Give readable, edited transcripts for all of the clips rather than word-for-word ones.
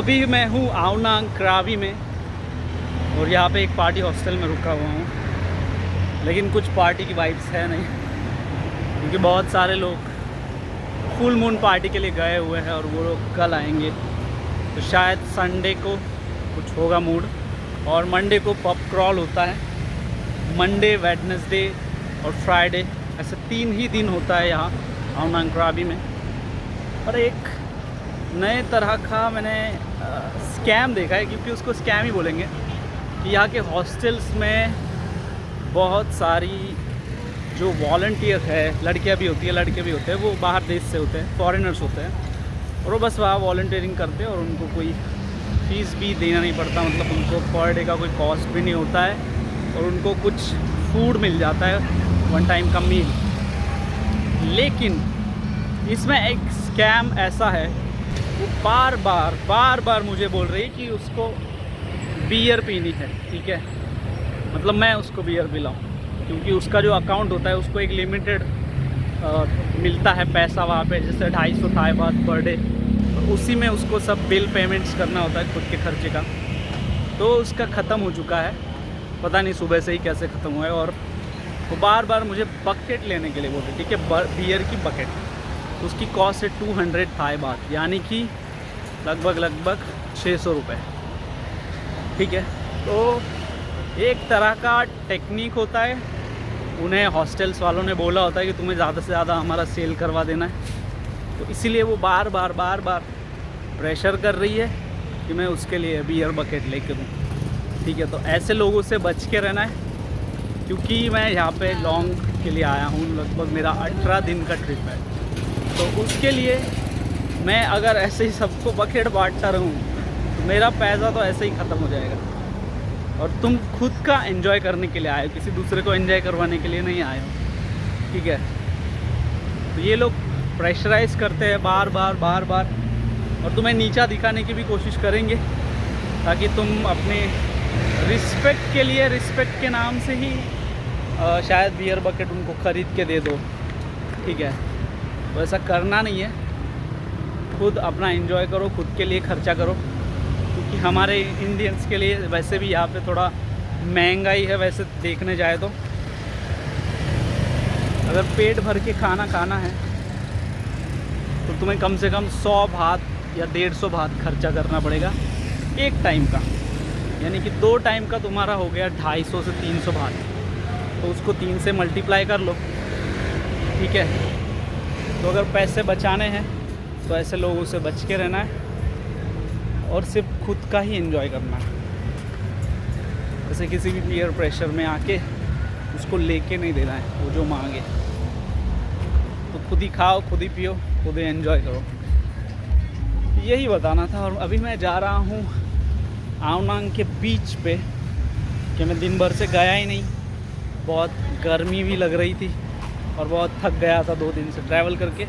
अभी मैं हूँ आओ नांग करावी में और यहाँ पे एक पार्टी हॉस्टल में रुका हुआ हूँ, लेकिन कुछ पार्टी की वाइब्स है नहीं क्योंकि बहुत सारे लोग फुल मून पार्टी के लिए गए हुए हैं और वो लोग कल आएंगे। तो शायद संडे को कुछ होगा मूड, और मंडे को पब क्रॉल होता है। मंडे, वेडनेसडे और फ्राइडे ऐसे 3 ही दिन होता है यहाँ आओ नांग करावी में। और एक नए तरह का मैंने स्कैम देखा है, क्योंकि उसको स्कैम ही बोलेंगे, कि यहाँ के हॉस्टल्स में बहुत सारी जो वॉलंटियर है, लड़कियाँ भी होती है लड़के भी होते हैं, वो बाहर देश से होते हैं, फॉरेनर्स होते हैं, और वो बस वहाँ वॉलंटियरिंग करते हैं और उनको कोई फ़ीस भी देना नहीं पड़ता। मतलब उनको पर डे का कोई कॉस्ट भी नहीं होता है और उनको कुछ फूड मिल जाता है, 1 टाइम का मील। लेकिन इसमें एक स्कैम ऐसा है, वो बार बार मुझे बोल रही है कि उसको बियर पीनी है। ठीक है, मतलब मैं उसको बियर पिलाऊँ, क्योंकि उसका जो अकाउंट होता है उसको एक लिमिटेड मिलता है पैसा वहाँ पे, जैसे 250 थाई बात पर डे, और उसी में उसको सब बिल पेमेंट्स करना होता है खुद के खर्चे का। तो उसका ख़त्म हो चुका है, पता नहीं सुबह से ही कैसे ख़त्म हुआ है। और वो बार बार मुझे बकेट लेने के लिए बोलते, ठीक है, बियर की बकेट, उसकी कॉस्ट है 200 थाई बात, यानी कि लगभग 600 रुपये। ठीक है, तो एक तरह का टेक्निक होता है, उन्हें हॉस्टल्स वालों ने बोला होता है कि तुम्हें ज़्यादा से ज़्यादा हमारा सेल करवा देना है, तो इसीलिए वो बार बार प्रेशर कर रही है कि मैं उसके लिए बियर बकेट लेके दूँ। ठीक है, तो ऐसे लोगों से बच के रहना है, क्योंकि मैं यहाँ पे लॉन्ग के लिए आया हूँ, लगभग मेरा 18 दिन का ट्रिप है। तो उसके लिए मैं अगर ऐसे ही सबको बकेट बांटता रहूँ तो मेरा पैसा तो ऐसे ही ख़त्म हो जाएगा। और तुम खुद का एंजॉय करने के लिए आए हो, किसी दूसरे को एंजॉय करवाने के लिए नहीं आए हो। ठीक है, तो ये लोग प्रेशराइज करते हैं बार बार, और तुम्हें नीचा दिखाने की भी कोशिश करेंगे, ताकि तुम अपने रिस्पेक्ट के लिए, रिस्पेक्ट के नाम से ही शायद बियर बकेट उनको ख़रीद के दे दो। ठीक है, तो ऐसा करना नहीं है, खुद अपना एंजॉय करो, खुद के लिए खर्चा करो, क्योंकि हमारे इंडियंस के लिए वैसे भी यहाँ पे थोड़ा महंगाई है। वैसे देखने जाए तो अगर पेट भर के खाना है तो तुम्हें कम से कम 100 भात या 150 भात खर्चा करना पड़ेगा एक टाइम का, यानी कि 2 टाइम का तुम्हारा हो गया 250 से 300 भात। तो उसको 3 से मल्टीप्लाई कर लो। ठीक है, तो अगर पैसे बचाने हैं तो ऐसे लोगों से बच के रहना है और सिर्फ खुद का ही एंजॉय करना है। जैसे किसी भी पीयर प्रेशर में आके उसको लेके नहीं देना है, वो जो मांगे। तो खुद ही खाओ, खुद ही पियो, खुद ही एंजॉय करो, यही बताना था। और अभी मैं जा रहा हूँ आओ नांग के बीच पे, कि मैं दिन भर से गया ही नहीं, बहुत गर्मी भी लग रही थी और बहुत थक गया था 2 दिन से ट्रैवल करके।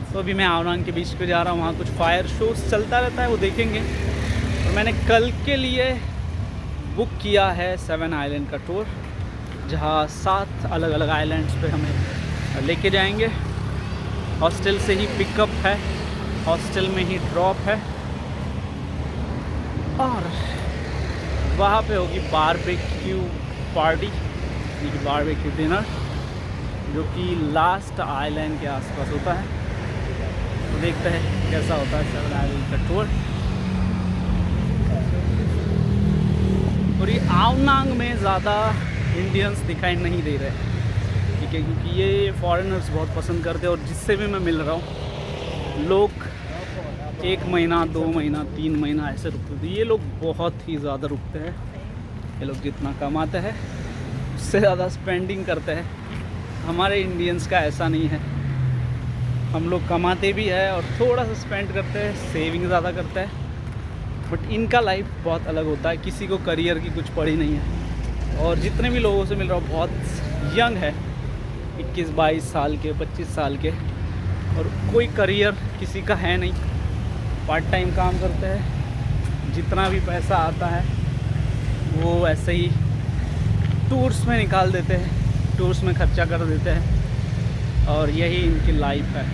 तो अभी मैं आओ नांग के बीच पे जा रहा हूँ, वहाँ कुछ फायर शोज चलता रहता है, वो देखेंगे। और मैंने कल के लिए बुक किया है 7 आइलैंड का टूर, जहाँ 7 अलग अलग आइलैंड्स पे हमें लेके जाएंगे। हॉस्टल से ही पिकअप है, हॉस्टल में ही ड्रॉप है, और वहाँ पे होगी बारबेक्यू पार्टी, यानी कि बारबेक्यू डिनर, जो कि लास्ट आइलैंड के आसपास होता है। तो देखते हैं कैसा होता है 7 आइलैंड का टूर। और ये आओ नांग में ज़्यादा इंडियंस दिखाई नहीं दे रहे, ठीक है, क्योंकि ये फॉरेनर्स बहुत पसंद करते हैं। और जिससे भी मैं मिल रहा हूँ, लोग 1 महीना, 2 महीना, 3 महीना ऐसे रुकते थे। ये लोग बहुत ही ज़्यादा रुकते हैं। ये लोग जितना कमाते हैं उससे ज़्यादा स्पेंडिंग करते हैं। हमारे इंडियंस का ऐसा नहीं है, हम लोग कमाते भी है और थोड़ा सा स्पेंड करते हैं, सेविंग ज़्यादा करते हैं। बट इनका लाइफ बहुत अलग होता है, किसी को करियर की कुछ पड़ी नहीं है। और जितने भी लोगों से मिल रहा हूँ बहुत यंग है, 21-22 साल के, 25 साल के, और कोई करियर किसी का है नहीं। पार्ट टाइम काम करते हैं, जितना भी पैसा आता है वो ऐसे ही टूर्स में निकाल देते हैं, टूर्स में खर्चा कर देते हैं, और यही इनकी लाइफ है।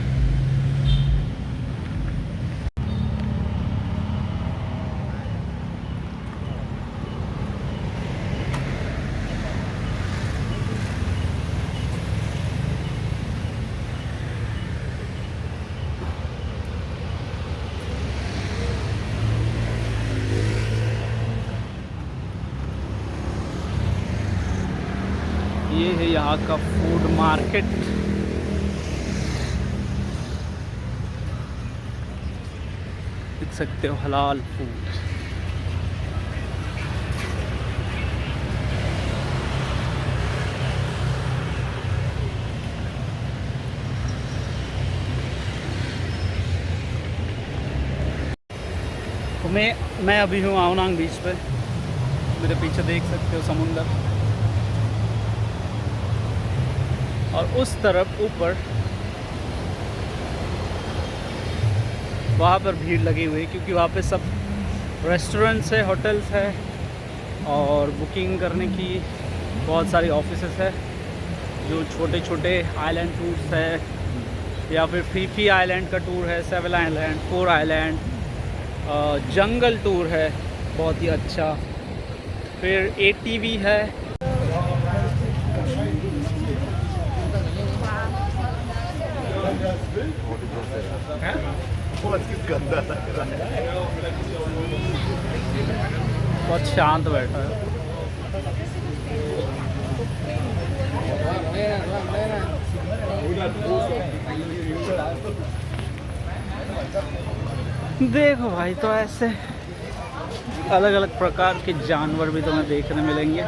ये है यहाँ का फूड मार्केट। देख सकते हो हलाल फूड। तो मैं अभी हूँ आओ नांग बीच पे। मेरे पीछे देख सकते हो समुंदर, और उस तरफ ऊपर वहाँ पर भीड़ लगी हुई है, क्योंकि वहाँ पे सब रेस्टोरेंट्स है, होटल्स है, और बुकिंग करने की बहुत सारी ऑफिसेस है। जो छोटे छोटे आइलैंड टूर्स है, या फिर फीफी आइलैंड का टूर है, 7 आइलैंड, 4 आइलैंड, जंगल टूर है बहुत ही अच्छा, फिर ATV है। बहुत शांत बैठा है। देखो भाई, तो ऐसे अलग अलग प्रकार के जानवर भी तुम्हें देखने मिलेंगे,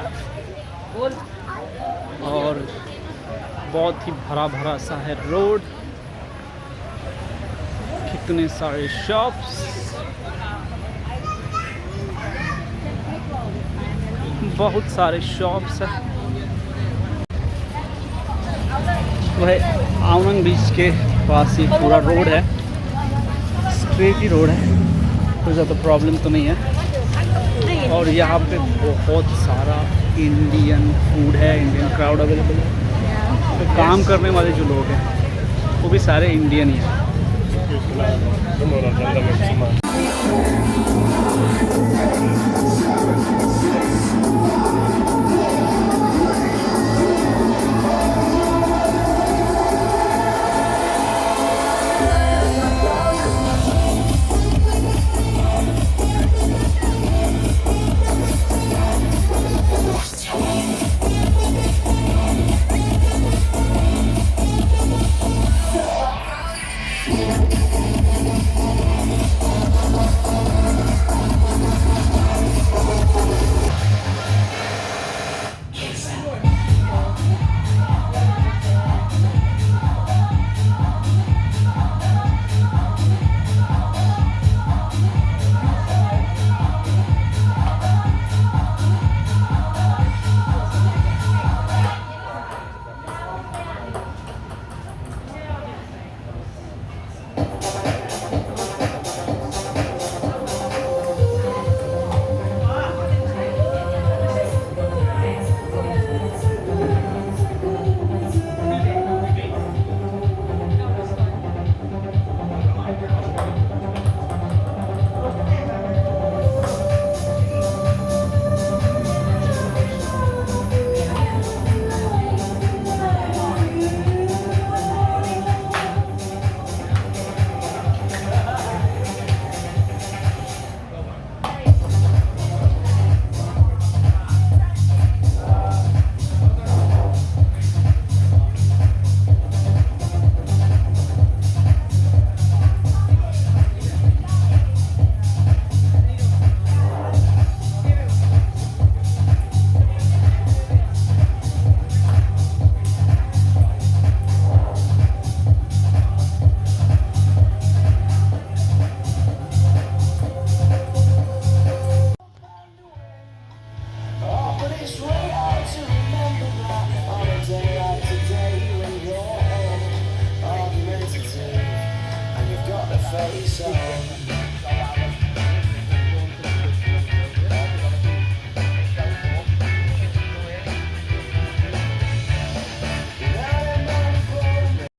और बहुत ही भरा भरा सा है रोड। कितने सारे शॉप्स, बहुत सारे शॉप्स है। वह आवनंग बीच के पास ही पूरा रोड है, स्ट्रेट ही रोड है, कोई ज़्यादा प्रॉब्लम तो नहीं है। और यहाँ पे बहुत सारा इंडियन फूड है, इंडियन क्राउड अवेलेबल है। तो काम करने वाले जो लोग हैं वो भी सारे इंडियन ही हैं।